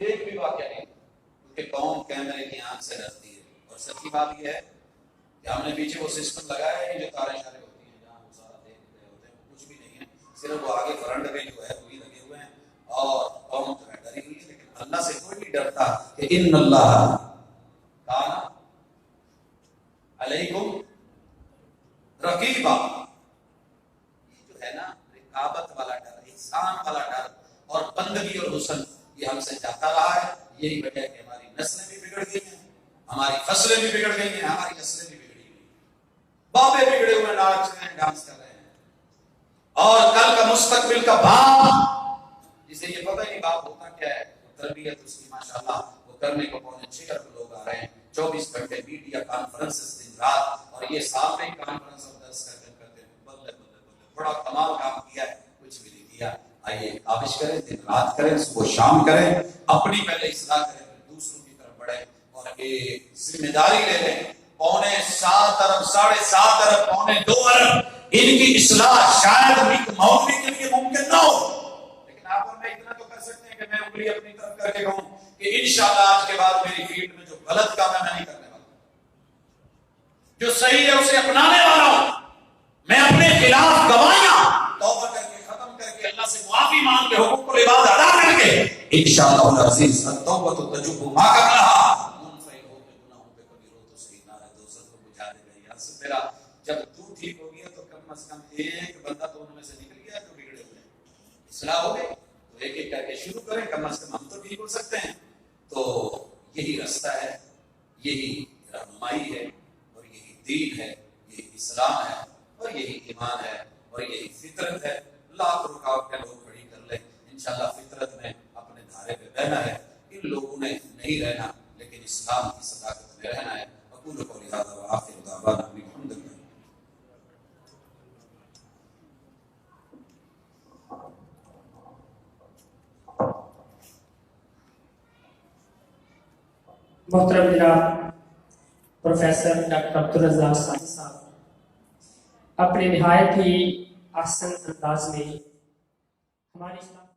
ایک بھی واقعہ نہیں، کیونکہ قوم کیمرے کی آنکھ سے ڈرتی ہے. اور سچی بات یہ ہے کہ ہم نے پیچھے وہ سسٹم لگایا ہے جو تاریں شاریں ہوتی ہیں جہاں وہ سارا دیکھ رہے ہوتے ہیں، وہ کچھ بھی نہیں ہے، صرف وہ آگے فرنٹ پہ جو ہے وہی لگے ہوئے ہیں اور قوم جو ہے ڈری ہوئی ہے. لیکن اللہ سے کوئی نہیں ڈرتا کہ ان اللہ کان علیکم رقیبا. یہ جو ہے نا رقابت والا ڈر، احسان والا ڈر اور بندگی اور حسن، یہ ہم سے جاتا رہا ہے. یہی وجہ ہے کہ ہماری نسلیں بھی بگڑ گئی ہیں، ہماری فصلیں بھی بگڑ گئی ہیں، ہماری نسلیں بھی بگڑی ہوئی ہیں. بابے بگڑے ہوئے ناچ رہے ہیں، ڈانس کر رہے ہیں، اور کل کا مستقبل کا باپ، جسے یہ پتہ ہی نہیں باپ ہوتا کیا ہے، تربیت اس کی ماشاءاللہ وہ کرنے کو 6 ارب لوگ آ رہے ہیں، 24 گھنٹے میڈیا کانفرنسز دن رات، اور یہ سال میں کانفرنس اور 10 کرتے ہیں، بلے بلے بلے، بڑا کمال کام کیا ہے، کچھ بھی نہیں کیا۔ آئیے کاوش کریں، دن رات کریں، صبح شام کریں، اپنی پہلے اصلاح کریں، پھر دوسروں کی طرف بڑھیں، اور ایک ذمہ داری لے لیں۔ 7.25 ارب، 7.5 ارب، 2 ارب ان کی اصلاح شاید ایک مولوی کے لیے ممکن نہ ہو، لیکن آپ اور میں اتنا تو کر سکتے ہیں کہ میں انگلی اپنی طرف کر کے کہوں کہ انشاءاللہ آج کے بعد میری فیلڈ میں جو غلط کام ہے میں نہیں کرنے والا، جو صحیح ہے اسے اپنانے والا ہوں، میں اپنے خلاف گواہیاں توبہ کر کے ختم کر کے اللہ سے معافی مانگ کے حقوق العباد ادا کر کے انشاءاللہ العزیز التوبہ تجب ما قبلھا، منفعل ہو کے گناہوں پہ کبھی رو تو صحیح، نعرہ دوزخ کو بجھا دے گا۔ یا سب میرا جب تو ٹھیک ہو گیا تو کم از کم ایک بندہ تو ان میں سے نکل گیا جو بگڑے ہوئے ہیں، اصلاح ہو گئی تو ایک ایک کر کے شروع کریں، کم از کم ہم تو ٹھیک ہو سکتے ہیں۔ تو یہی رستہ ہے، یہی رہنمائی ہے، اور یہی دین ہے، یہی اسلام ہے، اور یہی ایمان ہے، اور یہی فطرت ہے۔ لاکھ رکاوٹیں لوگ کھڑی کر لیں، انشاءاللہ فطرت میں اپنے دھارے پہ رہنا ہے، ان لوگوں نے نہیں رہنا، لیکن اسلام کی صداقت میں رہنا ہے۔ اقول قولی ھذا وآخر دعوانا ان الحمد للہ۔ محترم جناب پروفیسر ڈاکٹر عبدالرزاق ثانی صاحب اپنے نہایت ہی احسن انداز میں ہماری